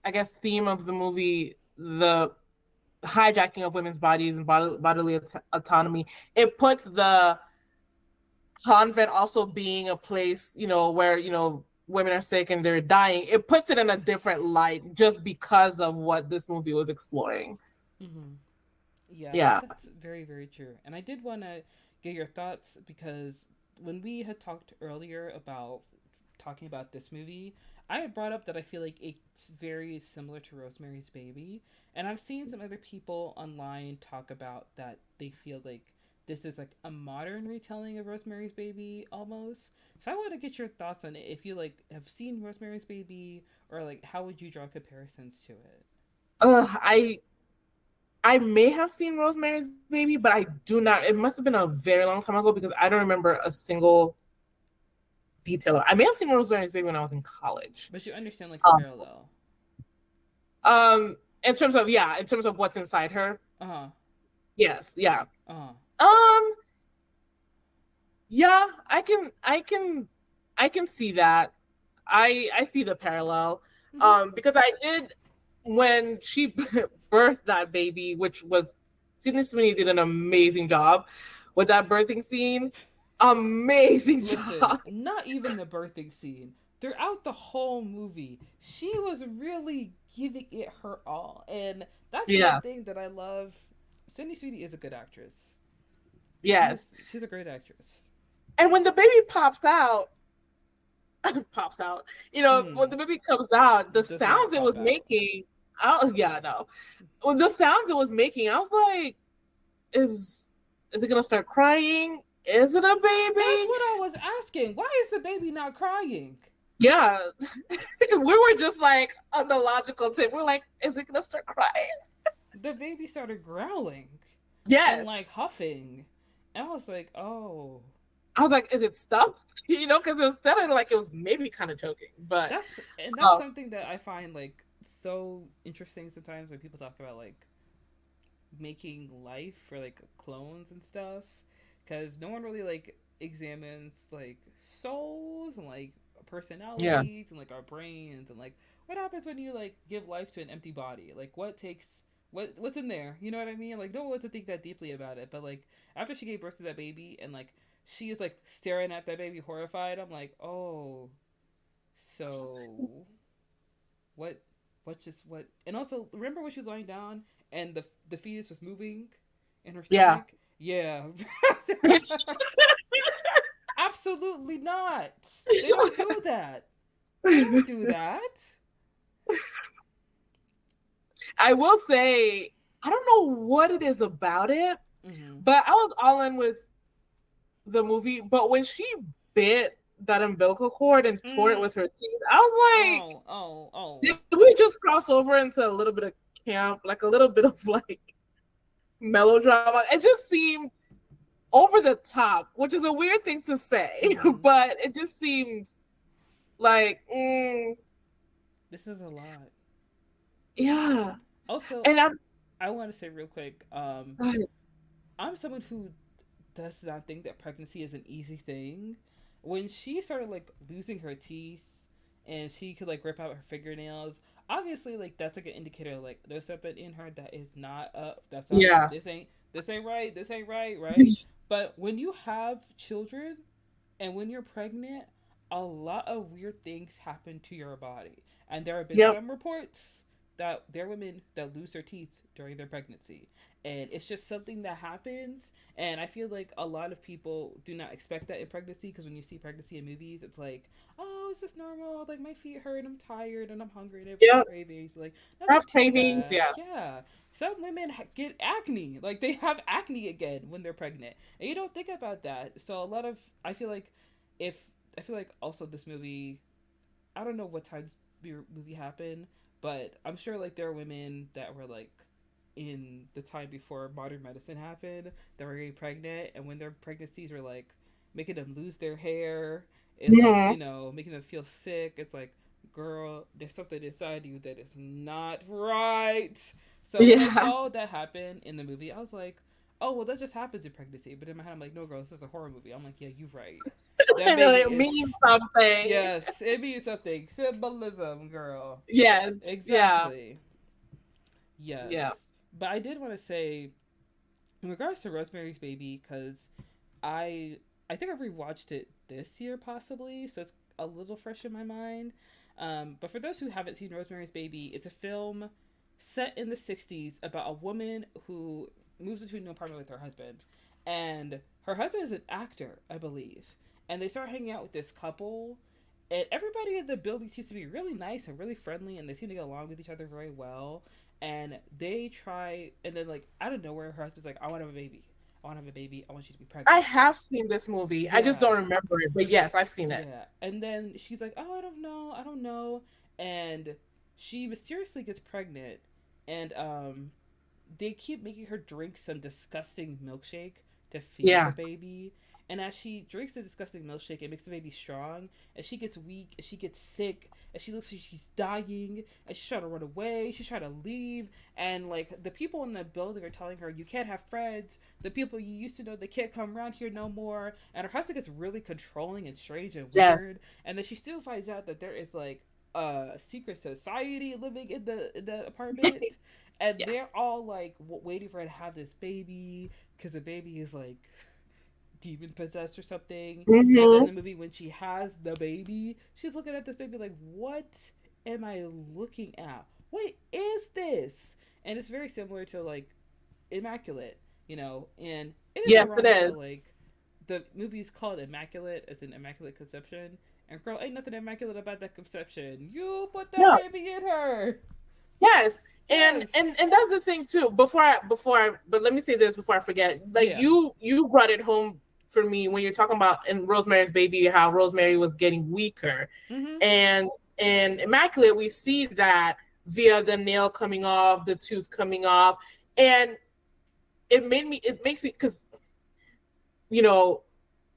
I guess, theme of the movie, the hijacking of women's bodies and bodily autonomy, it puts the convent also being a place, where, women are sick and they're dying. It puts it in a different light just because of what this movie was exploring. Mm-hmm. Yeah, Yeah. that's very, very true. And I did want to get your thoughts because when we had talked earlier about talking about this movie, I had brought up that I feel like it's very similar to Rosemary's Baby. And I've seen some other people online talk about that they feel like this is like a modern retelling of Rosemary's Baby almost. So I want to get your thoughts on it. If you like have seen Rosemary's Baby, or like how would you draw comparisons to it? I may have seen Rosemary's Baby, but I do not. It must have been a very long time ago because I don't remember a single detail. I may have seen Rosemary's Baby when I was in college. But you understand like the Um, parallel. in terms of what's inside her. Uh huh. Yes, yeah. Uh huh. Um, yeah, I can see that. I see the parallel. Mm-hmm. Because I did when she birthed that baby, which was Sydney Sweeney did an amazing job with that birthing scene. Amazing Listen, job. not even the birthing scene. Throughout the whole movie, she was really giving it her all. And that's one Yeah. thing that I love. Sydney Sweeney is a good actress. Yes. She's a great actress. And when the baby pops out, when Mm, the baby comes out, the does not sounds it pop was out. making, yeah, no. Well, the sounds it was making, I was like, is is it gonna start crying? Is it a That's baby? what I was asking. Why is the baby not crying? Yeah. We were just like on the logical tip. We're like, is it gonna start crying? The baby started growling and like Yes. huffing. And I was like, oh, I was like, is it stuff? Because it was sounding like it was maybe kind of choking. But that's oh something that I find like so interesting sometimes when people talk about like making life for like clones and stuff, because no one really like examines like souls and like yeah. personalities and like our brains and like what happens when you like give life to an empty body, like what takes what's in there, you know what I mean? Like no one wants to think that deeply about it, but like after she gave birth to that baby and like she is like staring at that baby horrified, I'm like, oh, so what what, and also remember when she was lying down and the fetus was moving in her Yeah. stomach? Yeah. Absolutely not. They don't do that. They don't do that. I will say, I don't know what it is about it, Mm-hmm. but I was all in with the movie. But when she bit that umbilical cord and tore it Mm. with her teeth, I was like, Oh, oh, oh. did we just cross over into a little bit of camp, like a little bit of like melodrama? It just seemed over the top, which is a weird thing to say, Mm-hmm. but it just seemed like, This is a lot. yeah. Also, And I'm, I want to say real quick, I'm someone who does not think that pregnancy is an easy thing. When she started like losing her teeth and she could like rip out her fingernails, obviously like that's like an indicator like there's something in her that is not up. That's not yeah. this ain't right. This ain't right, right? But when you have children and when you're pregnant, a lot of weird things happen to your body. And there have been Yep. some reports that there are women that lose their teeth during their pregnancy. And it's just something that happens. And I feel like a lot of people do not expect that in pregnancy because when you see pregnancy in movies, it's like, oh, it's just normal. Like, my feet hurt, I'm tired, and I'm hungry, and I have Yep. cravings. But, like, nothing Have too cravings. bad. Yeah. Yeah. Some women get acne. Like, they have acne again when they're pregnant. And you don't think about that. So, a lot of, I feel like if I feel like also this movie, I don't know what times movie happened, but I'm sure like there are women that were like in the time before modern medicine happened that were getting pregnant, and when their pregnancies were like making them lose their hair and like Mhm. making them feel sick. It's like, girl, there's something inside you that is not right. So when I Yeah. saw that happen in the movie, I was like, oh well, that just happens in pregnancy. But in my head, I'm like, no, girl, this is a horror movie. I'm like, yeah, you're right. That know baby it means is, something. yes, it means something. Symbolism, girl. Yes. Yeah. Exactly. Yeah. Yes. But I did want to say, in regards to Rosemary's Baby, because I I think I rewatched it this year possibly, so it's a little fresh in my mind. But for those who haven't seen Rosemary's Baby, it's a film set in the '60s about a woman who moves into a new apartment with her husband, and her husband is an actor, I believe, and they start hanging out with this couple. And everybody in the building seems to be really nice and really friendly, and they seem to get along with each other very well. And they try, and then like out of nowhere, her husband's like, "I want to have a baby. I want to have a baby. I want you to be I pregnant." have seen this movie. I just Yeah, don't remember it. But yes, I've seen it. yeah. And then she's like, "Oh, I don't know. I don't know." And she mysteriously gets pregnant, and they keep making her drink some disgusting milkshake to feed the Yeah. baby. And as she drinks the disgusting milkshake, it makes the baby strong. And she gets weak, and she gets sick, and she looks like she's dying. And she's trying to run away. She's trying to leave. And like the people in the building are telling her, "You can't have friends. The people you used to know, they can't come around here no more." And her husband gets really controlling and strange and Yes. weird. And then she still finds out that there is like a secret society living in the apartment, and Yeah. they're all like waiting for her to have this baby because the baby is like demon possessed or something. And then Mm-hmm. the movie, when she has the baby, she's looking at this baby like, "What am I looking at? What is this?" And it's very similar to like Immaculate, and it is Yes, it ironic that is. like the movie's called Immaculate as an immaculate conception, and girl, ain't nothing immaculate about that conception. You put that No. baby in her. Yes. And Yes. that's the thing too. But let me say this before I forget. Like Yeah. you brought it home for me when you're talking about in Rosemary's Baby how Rosemary was getting weaker. Mhm. And in Immaculate, we see that via the nail coming off, the tooth coming off. And it makes me because you know,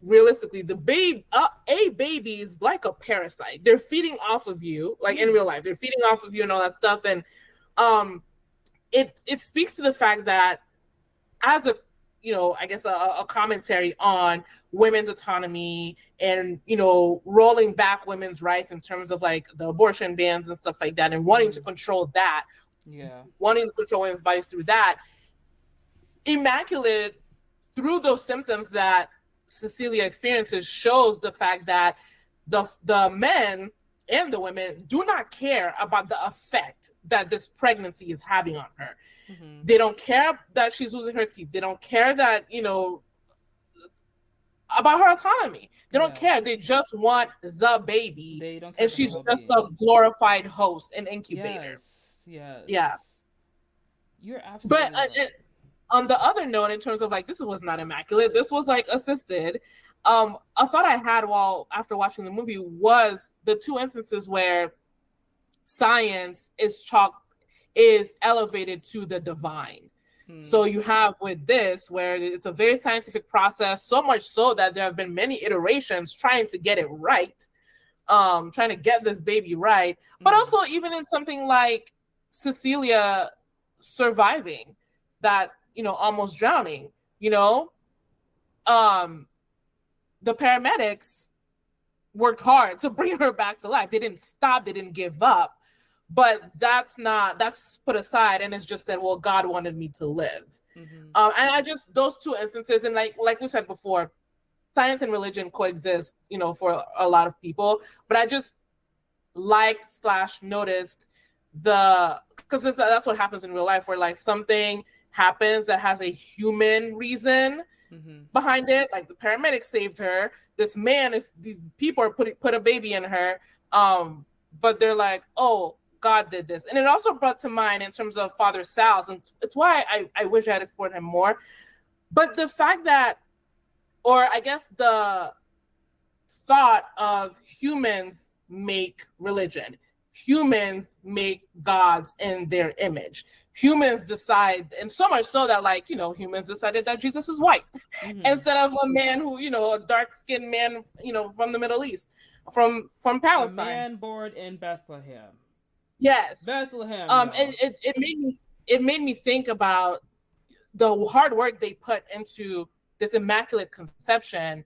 realistically, a baby is like a parasite. They're feeding off of you, like in Mhm. real life. They're feeding off of you and all that stuff. And um it speaks to the fact that as a I guess a commentary on women's autonomy and rolling back women's rights in terms of like the abortion bans and stuff like that and wanting to Mhm. control that, Yeah. wanting to control women's bodies through that. Immaculate, through those symptoms that Cecilia experiences, shows the fact that the men and the women do not care about the effect that this pregnancy is having on her. Mhm. They don't care that she's losing her teeth. They don't care that, about her autonomy. They don't Yeah. care. They just want the baby. They don't care And about the she's well just a being. glorified host, an incubator. Yes. Yeah. Yes. You're But absolutely right. on the other note, in terms of like, this was not immaculate, this was like assisted. A thought I had while after watching the movie was the two instances where science is elevated to the divine. Hmm. So you have with this where it's a very scientific process, so much so that there have been many iterations trying to get it right, trying to get this baby right. But Mhm. also even in something like Cecilia surviving that, almost drowning, you know, um, the paramedics worked hard to bring her back to life. They didn't stop, they didn't give up. But that's put aside, and it's just that, well, God wanted me to live. Mhm. And I just those two instances, and like we said before, science and religion coexist, for a lot of people. But I just liked slash noticed because that's what happens in real life, where like something happens that has a human reason Mhm. behind it. Like the paramedics saved her. These people are put a baby in her. But they're like, oh, God did this. And it also brought to mind in terms of Father Sal's, and it's why I wish I had explored him more. But the fact that, or I guess the thought of humans make religion, humans make gods in their image. Humans decide, and so much so that, like, humans decided that Jesus is white Mhm. instead of a man who, a dark skinned man, from the Middle East, from A Palestine. man born in Bethlehem. Yes. Bethlehem, And y'all. it made me think about the hard work they put into this immaculate conception,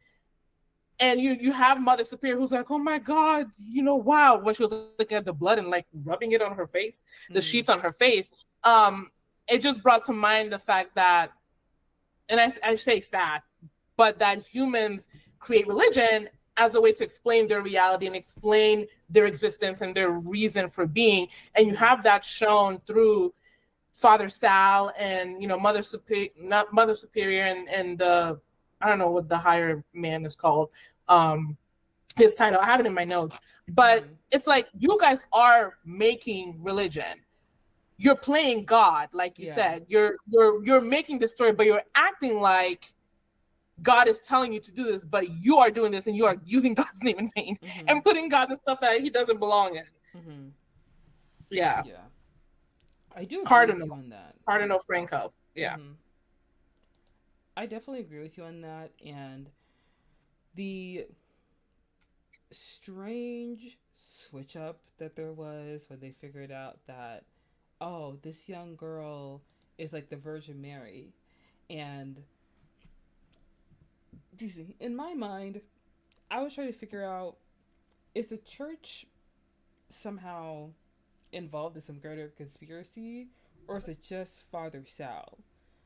And you have Mother Superior who's like, oh my God, wow, when she was looking at the blood and like rubbing it on her face, the Mm-hmm. sheets on her face. Um, it just brought to mind the fact that, and I say fact, but that humans create religion as a way to explain their reality and explain their existence and their reason for being. And you Mm-hmm. have that shown through Father Sal and Mother Superior, not Mother Superior, and the, I don't know what the higher man is called. His title, I have it in my notes, but Mm-hmm. it's like you guys are making religion. You're playing God, like you Yeah. said. You're making the story, but you're acting like God is telling you to do this, but you are doing this and you are using God's name in vain Mm-hmm. and putting God in stuff that he doesn't belong in. Mm-hmm. Yeah. Yeah. I do agree with you Cardinal. on that. Cardinal Franco. Yeah. Mm-hmm. I definitely agree with you on that. And the strange switch up that there was when they figured out that, oh, this young girl is like the Virgin Mary. And, excuse me, in my mind, I was trying to figure out, is the church somehow involved in some greater conspiracy, or is it just Father Sal?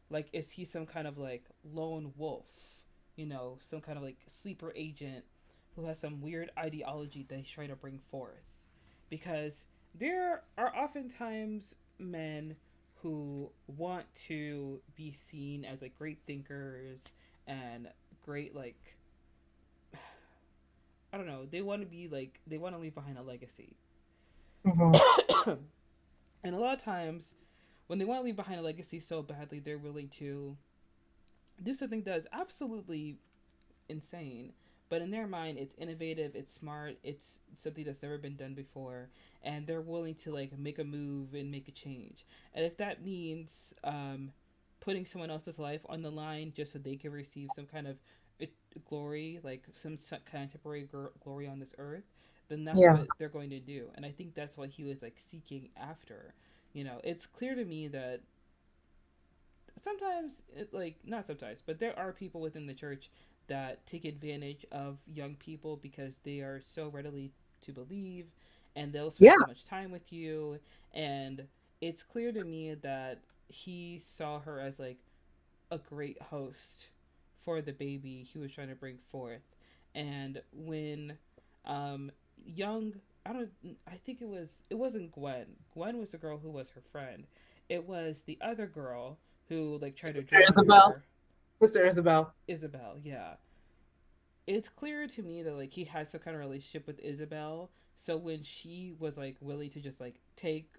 Like, is he some kind of like lone wolf? Some kind of like sleeper agent who has some weird ideology that he's trying to bring forth? Because there are oftentimes men who want to be seen as like great thinkers and great, like, I don't know, they want to be like, they want to leave behind a legacy. Mm-hmm. And a lot of times when they want to leave behind a legacy so badly, they're willing to do something that is absolutely insane. But in their mind, it's innovative, it's smart, it's something that's never been done before, and they're willing to like make a move and make a change. And if that means putting someone else's life on the line just so they can receive some kind of glory, like some kind of temporary glory on this earth, then that's Yeah. what they're going to do. And I think that's what he was like seeking after. It's clear to me that sometimes like, not sometimes, but there are people within the church that take advantage of young people because they are so readily to believe, and they'll spend Yeah. so much time with you. And it's clear to me that he saw her as like a great host for the baby he was trying to bring forth. And when um young, I don't, I think it wasn't Gwen was the girl who was her friend. It was the other girl who like tried to Sister drown Isabel. her. Sister Isabel. Isabel, yeah. It's clear to me that like he has some kind of relationship with Isabel. So when she was like willing to just like take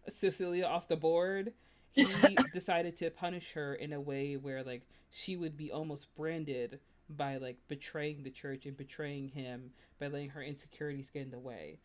Cecilia off the board, he decided to punish her in a way where like she would be almost branded by like betraying the church and betraying him by letting her insecurities get in the way.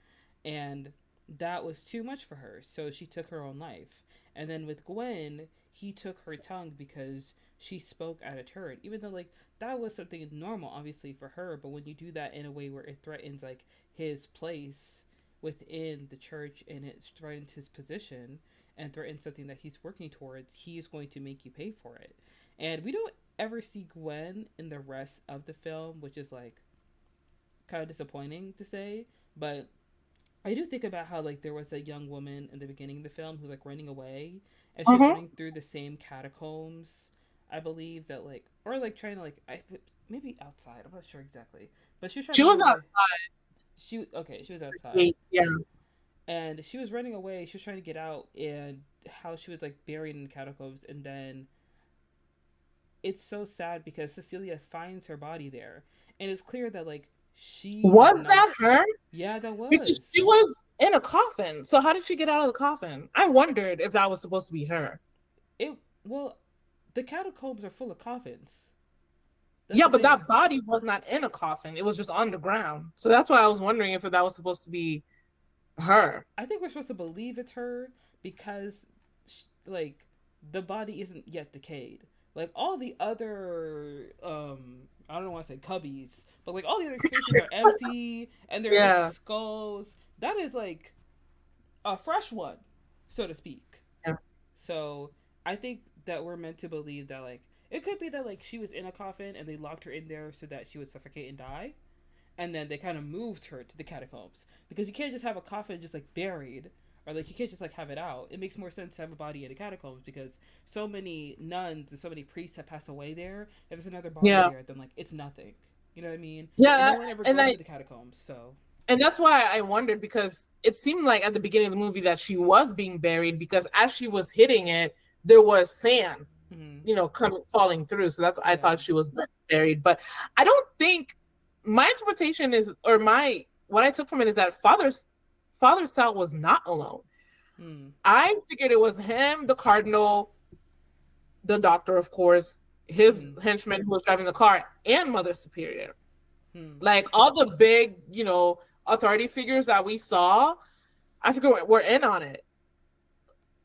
And that was too much for her. So she took her own life. And then with Gwen, he took her tongue because she spoke out of turn. Even though like that was something normal obviously for her, but when you do that in a way where it threatens like his place within the church and it threatens his position and threatens something that he's working towards, he's going to make you pay for it. And we don't ever see Gwen in the rest of the film, which is like kind of disappointing to say, but I do think about how like there was a young woman in the beginning of the film who's like running away, and she's Mm-hmm. running through the same catacombs, I believe that like, or like trying to like, maybe outside. I'm not sure exactly, but she was trying She to run was away. outside She was the outside, gate. Yeah. and she was running away. She was trying to get out, and how she was like buried in the catacombs, and then it's so sad because Cecilia finds her body there, and it's clear that like she did Was not. that her? Yeah, that Because she was. was in a coffin. So how did she get out of the coffin? I wondered if that was supposed to be her. It well, the catacombs are full of coffins. That's Yeah, the but thing. that body was not in a coffin. It was just on the ground. So that's why I was wondering if that was supposed to be her. I think we're supposed to believe it's her because, like, the body isn't yet decayed. Like all the other, I don't want to say cubbies, but like all the other spaces are empty and they're like Yeah. skulls. That is like a fresh one, so to speak. Yeah. So I think that we're meant to believe that like It could be that like she was in a coffin and they locked her in there so that she would suffocate and die, and then they kind of moved her to the catacombs because you can't just have a coffin just like buried, or like you can't just like have it out. It makes more sense to have a body in the catacombs because so many nuns and so many priests have passed away there. If there's another body Yeah. there, then like it's nothing. You know what I mean? And Yeah, no one ever and goes I to the catacombs, so and that's why I wondered because it seemed like at the beginning of the movie that she was being buried because as she was hitting it, there was sand, mm-hmm. coming falling through. So that's I Yeah. thought she was buried. But I don't think my interpretation is or my what I took from it is that Father Sal was not alone. Mm. I figured it was him, the cardinal, the doctor, of course, his Mm. henchman who was driving the car, and Mother Superior. Mm. Like all the big, authority figures that we saw, I think we're in on it,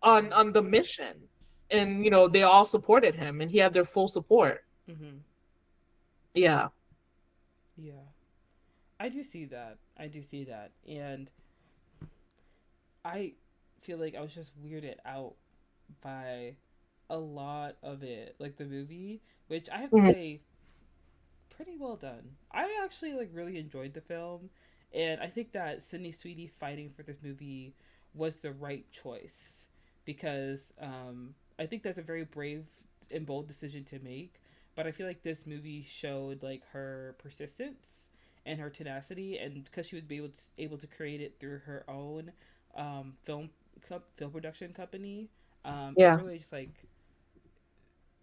on the mission, and they all supported him, and he had their full support. Mm-hmm. Yeah, Yeah. I do see that. I do see that. And I feel like I was just weirded out by a lot of it, like the movie, which I have to Mhm. say, pretty well done. I actually like really enjoyed the film, and I think that Sydney Sweeney fighting for this movie was the right choice because I think that's a very brave and bold decision to make. But I feel like this movie showed like her persistence and her tenacity, and because she was able to create it through her own film film production company, it Yeah, really just like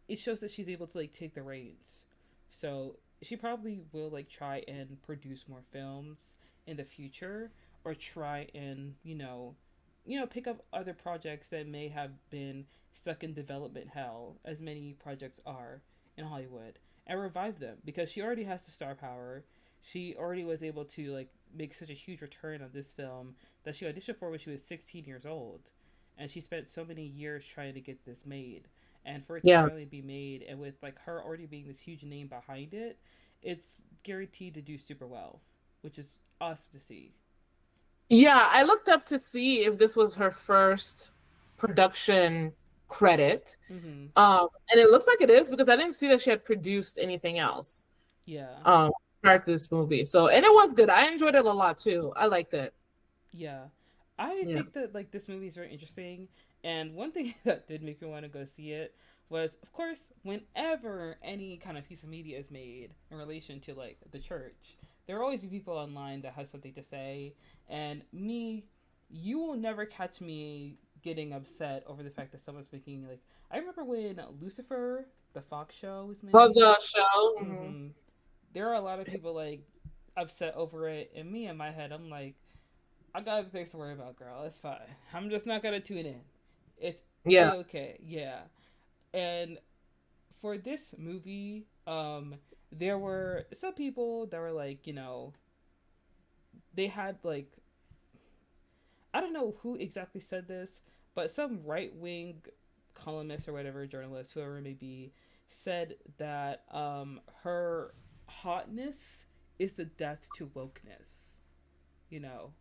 it shows that she's able to like take the reins. So she probably will like try and produce more films in the future, or try and pick up other projects that may have been stuck in development hell, as many projects are in Hollywood, and revive them because she already has the star power. She already was able to like make such a huge return on this film that she auditioned for when she was 16 years old, and she spent so many years trying to get this made, and for it to yeah, finally be made, and with like her already being this huge name behind it, it's guaranteed to do super well, which is awesome to see. yeah. I looked up to see if this was her first production credit, Mm-hmm. and it looks like it is because I didn't see that she had produced anything else. Yeah. Um, prior to this movie. So, and it was good. I enjoyed it a lot too. I liked it. Yeah. I Yeah. think that like this movie is very interesting, and one thing that did make me want to go see it was, of course, whenever any kind of piece of media is made in relation to like the church, there will always be people online that have something to say, and me, you will never catch me getting upset over the fact that someone's making like I remember when Lucifer, the Fox show, was Love made. the show. Mm-hmm. There are a lot of people like upset over it, and me in my head, I'm like, I got other things to worry about, girl. It's fine. I'm just not gonna tune in. It's Yeah. okay. Yeah. And for this movie, there were some people that were like, they had like I don't know who exactly said this, but some right wing columnist or whatever journalist, whoever it may be, said that her hotness is the death to wokeness. You know,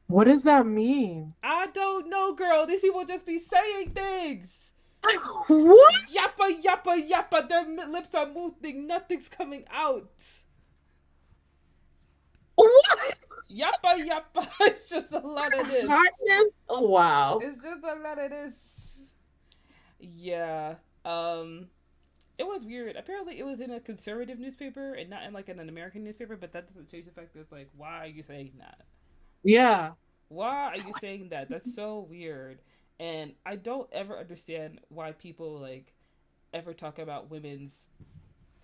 What does that mean? I don't know, girl. These people just be saying things. What? Yappa, yappa, yappa. Their lips are moving. Nothing's coming out. What? Yappa, yappa. It's just a lot of this. Hardness? Oh, wow. It's just a lot of this. Yeah. Um. It was weird. Apparently, it was in a conservative newspaper and not in like an American newspaper. But that doesn't change the fact that it's like, why are you saying that? Yeah. Why are you saying that? That's so weird. And I don't ever understand why people like ever talk about women's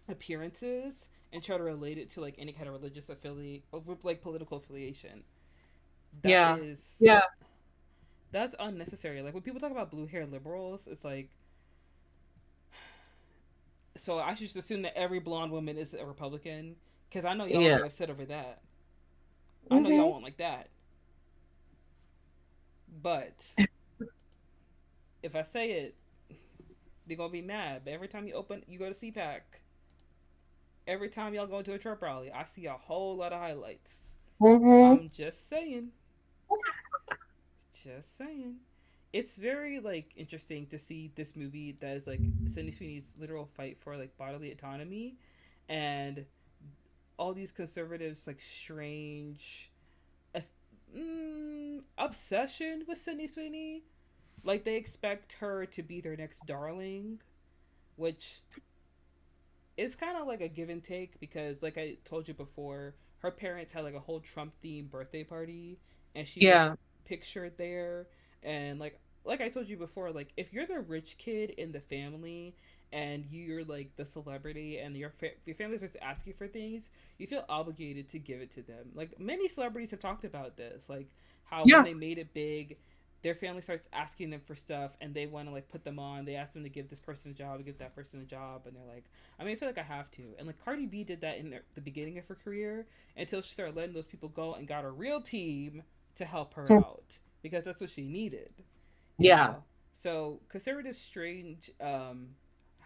appearances and try to relate it to like any kind of religious affiliate or like political affiliation. That Yeah. is Yeah. that's unnecessary. Like when people talk about blue hair liberals, it's like so I should just assume that every blonde woman is a Republican because I know y'all Yeah. get upset over that. I know y'all Hmm. won't like that. But if I say it, they're gonna be mad. But every time you go to CPAC, every time y'all go to a Trump rally, I see a whole lot of highlights. Hmm. I'm just saying. Just saying. it's very like interesting to see this movie that is like Sydney Sweeney's literal fight for like bodily autonomy, and all these conservatives like strange obsession with Sydney Sweeney. Like they expect her to be their next darling, which is kind of like a give and take because, like I told you before, her parents had like a whole Trump themed birthday party, and she was Yeah. pictured there. And like I told you before, like if you're the rich kid in the family and you're like the celebrity and your family starts asking for things, you feel obligated to give it to them. Like many celebrities have talked about this, like how when Yeah. they made it big, their family starts asking them for stuff and they want to like put them on. They ask them to give this person a job, give that person a job, and they're like, I mean, I feel like I have to. And like Cardi B did that in the beginning of her career until she started letting those people go and got a real team to help her out because that's what she needed, you Yeah. know. So conservative strange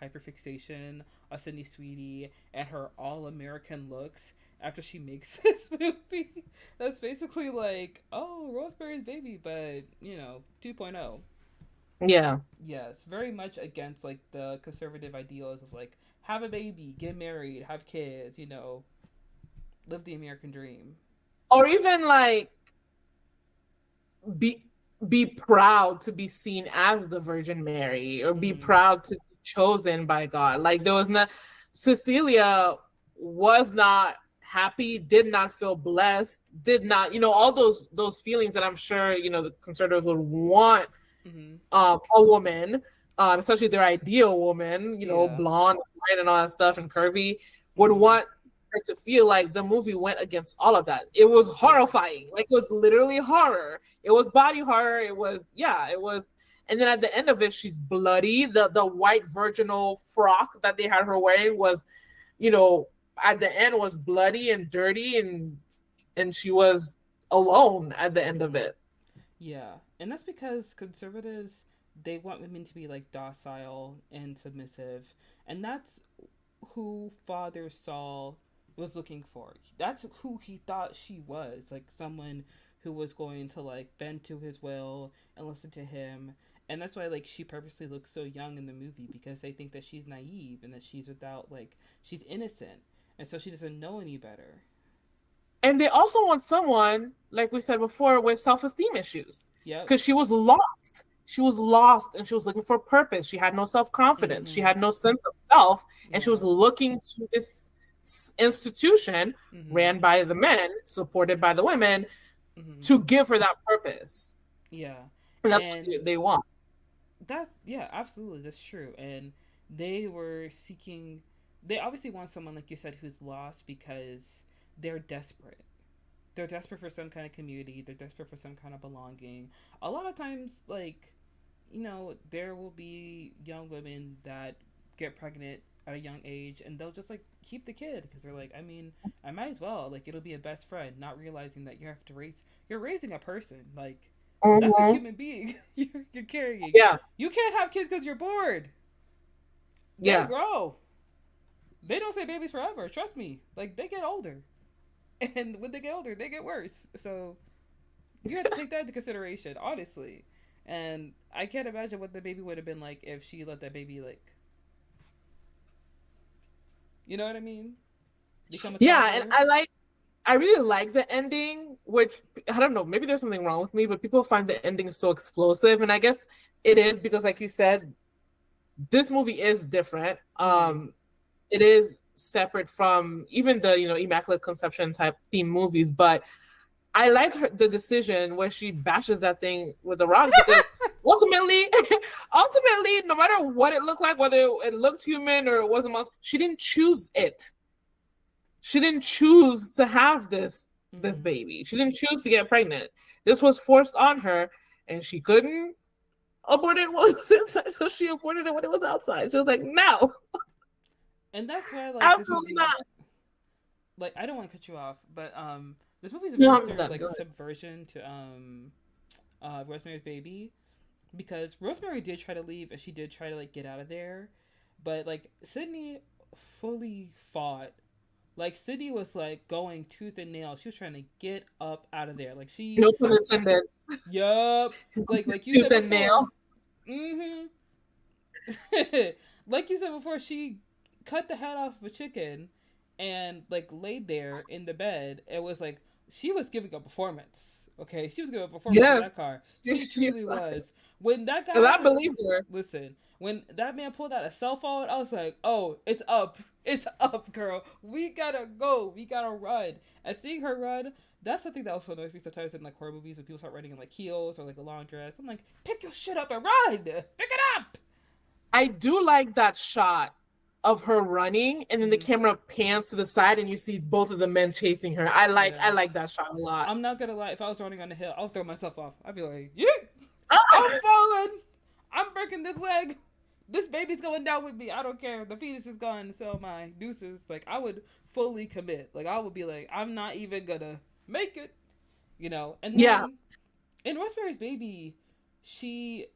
hyperfixation of Sydney Sweeney and her all American looks after she makes this movie. That's basically like, oh, Rosemary's Baby, but you know, 2.0. Yeah. Yes, very much against like the conservative ideals of like have a baby, get married, have kids, you know, live the American dream. Or even like be be proud to be seen as the Virgin Mary, or be Mm-hmm. proud to be chosen by God. Like there was not Cecilia was not happy, did not feel blessed, did not, all those feelings that I'm sure, the conservatives would want Mm-hmm. a woman, especially their ideal woman, Yeah. blonde, white, and all that stuff, and curvy, would Mm-hmm. want her to feel like the movie went against all of that. It was Yeah. horrifying. Like it was literally horror. It was body horror. It was, yeah, it was. And then at the end of it, she's bloody. The white virginal frock that they had her wearing was, you know, at the end was bloody and dirty, and she was alone at the end of Mm-hmm. it. Yeah, and that's because conservatives they want women to be like docile and submissive, and that's who Father Saul was looking for. That's who he thought she was, like someone who was going to like bend to his will and listen to him. And that's why like she purposely looks so young in the movie because they think that she's naive and that she's without like she's innocent. And so she doesn't know any better. And they also want someone, like we said before, with self-esteem issues. Yep. Because she was lost. She was lost and she was looking for purpose. She had no self-confidence. She Mhm. had no sense of self. And she was Yeah. looking to this institution Mhm. ran by the men, supported by the women, Mhm. to give her that purpose. Yeah. And that's And what they want. that's yeah, absolutely, that's true. And they were seeking they obviously want someone like you said who's lost because they're desperate. They're desperate for some kind of community, they're desperate for some kind of belonging. A lot of times like, you know, there will be young women that get pregnant at a young age and they'll just like keep the kid because they're like, I mean, I might as well, like it'll be a best friend, not realizing that you have to raise you're raising a person, like that's a Mm-hmm. human being you're carrying. Yeah. You can't have kids because you're bored. They Yeah. grow. They don't say babies forever. Trust me. Like they get older, and when they get older, they get worse. So you have to take that into consideration, honestly. And I can't imagine what the baby would have been like if she let that baby like, you know what I mean, become a Yeah. And toddler. I really like the ending, which I don't know, maybe there's something wrong with me, but people find the ending so explosive. And I guess it is because, like you said, this movie is different. Mm-hmm. It is separate from even the Immaculate Conception type theme movies, but I like the decision where she bashes that thing with a rock because ultimately, ultimately, no matter what it looked like, whether it looked human or it wasn't, she didn't choose it. She didn't choose to have this Mm-hmm. baby. She didn't choose to get pregnant. This was forced on her, and she couldn't abort it while it was inside, so she aborted it when it was outside. She was like, "No, And that's why like this absolutely movie, not." like I don't want to cut you off, but this movie is a No, very I'm clear done. like Go ahead. subversion to Rosemary's Baby because Rosemary did try to leave and she did try to like get out of there, but like Sydney fully fought Like Sydney was like going tooth and nail. She was trying to get up out of there. Like she, No pun intended. yup. Like you Tooth said and before. nail. Mm-hmm. Like you said before, she cut the head off of a chicken and like laid there in the bed. It was like she was giving a performance. Okay, she was giving a performance in that Yes. car. She truly was. When that Because I guy, believed her. listen, when that man pulled out a cell phone, I was like, oh, it's up, girl. We gotta go. We gotta run. And seeing her run, that's something that also annoys me sometimes in like horror movies when people start running in like heels or like a long dress. I'm like, pick your shit up and run. Pick it up. I do like that shot of her running, and then the Mm-hmm. camera pans to the side, and you see both of the men chasing her. Yeah. I like that shot a lot. I'm not gonna lie. If I was running on the hill, I'll throw myself off. I'd be like, yeah, I'm Ah! falling. I'm breaking this leg. This baby's going down with me. I don't care. The fetus is gone. So my deuces. Like I would fully commit. Like I would be like, I'm not even gonna make it. And Yeah, then in Rosemary's Baby, she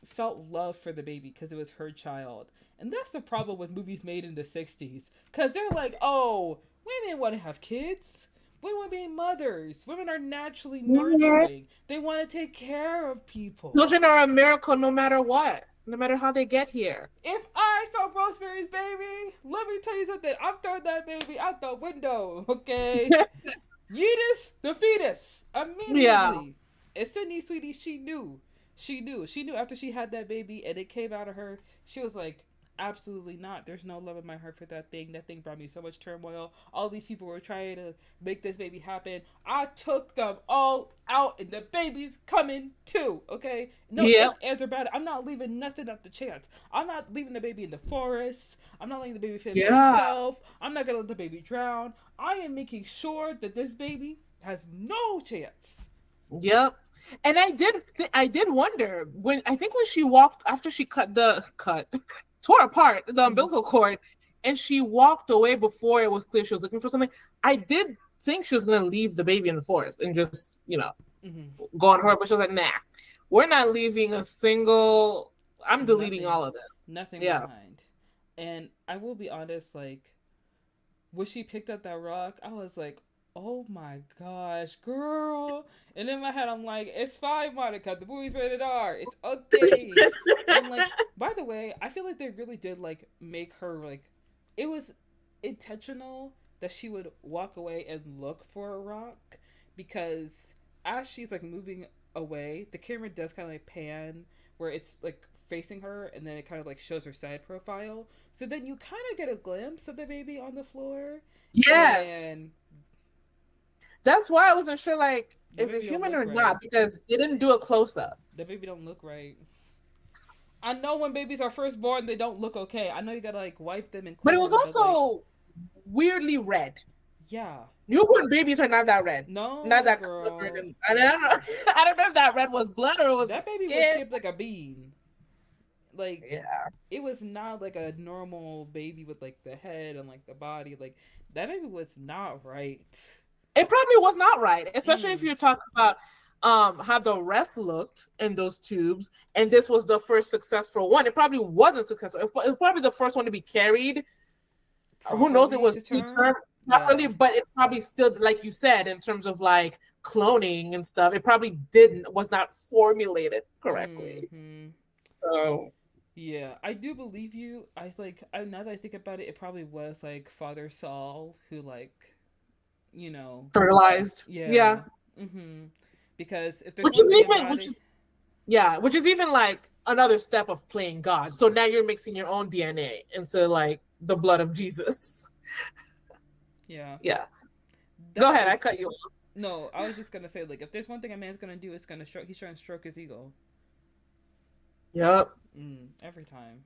felt love for the baby because it was her child. And that's the problem with movies made in the 60s. Because they're like, oh, women want to have kids. Women want to be mothers. Women are naturally nurturing. They want to take care of people. children are a miracle no matter what, no matter how they get here. If I saw Rosemary's Baby, let me tell you something. I'm throwing that baby out the window, okay? Yeetus, the fetus, Yeah. immediately. And Sydney Sweeney, she knew. She knew. She knew after she had that baby and it came out of her, she was like, absolutely not. There's no love in my heart for that thing. That thing brought me so much turmoil. All these people were trying to make this baby happen. I took them all out and the baby's coming too, okay? No Yeah. ifs, ands, or bad. I'm not leaving nothing up to chance. I'm not leaving the baby in the forest. I'm not letting the baby fend for itself. I'm not going to let the baby drown. I am making sure that this baby has no chance. Yep. And I did wonder when I think when she walked after she tore apart the umbilical cord, and she walked away before it was clear she was looking for something. I did think she was gonna leave the baby in the forest and just go on her, but she was like, nah, we're not leaving a single. I'm deleting all of this. Nothing Yeah. behind. And I will be honest, like when she picked up that rock, I was like, oh my gosh, girl. And in my head, I'm like, it's fine, Monica. The movie's rated R. It's okay. And like, by the way, I feel like they really did like make her like, it was intentional that she would walk away and look for a rock because as she's like moving away, the camera does kind of like pan where it's like facing her and then it kind of like shows her side profile. So then you kind of get a glimpse of the baby on the floor. Yes. And that's why I wasn't sure, like, the is it baby don't human look or right. not? Because they didn't do a close up. The baby don't look right. I know when babies are first born, they don't look okay. I know you gotta like wipe them and But clean it was them, also weirdly red. yeah. Newborn babies are not that red. No, Not that girl. colored. I don't know. I don't know if that red was blood or it was That baby skin. was shaped like a bean. Like Yeah. it was not like a normal baby with like the head and like the body. Like that baby was not right. It probably was not right, especially if you're talking about how the rest looked in those tubes, and this was the first successful one. It probably wasn't successful. It was probably the first one to be carried. Who knows? It was two term properly, but it probably still, like you said, in terms of like cloning and stuff, it probably was not formulated correctly. Mm-hmm. So yeah, I do believe you. Now that I think about it, it probably was like Father Saul who like, fertilized. Yeah. Mm-hmm. Because if there's Which one is thing even about which it, is yeah, which is even like another step of playing God. So now you're mixing your own DNA into like the blood of Jesus. yeah. Yeah. Go ahead, I cut you off. No, I was just gonna say like if there's one thing a man's gonna do, it's gonna he's trying to stroke his ego. Yep. Every time.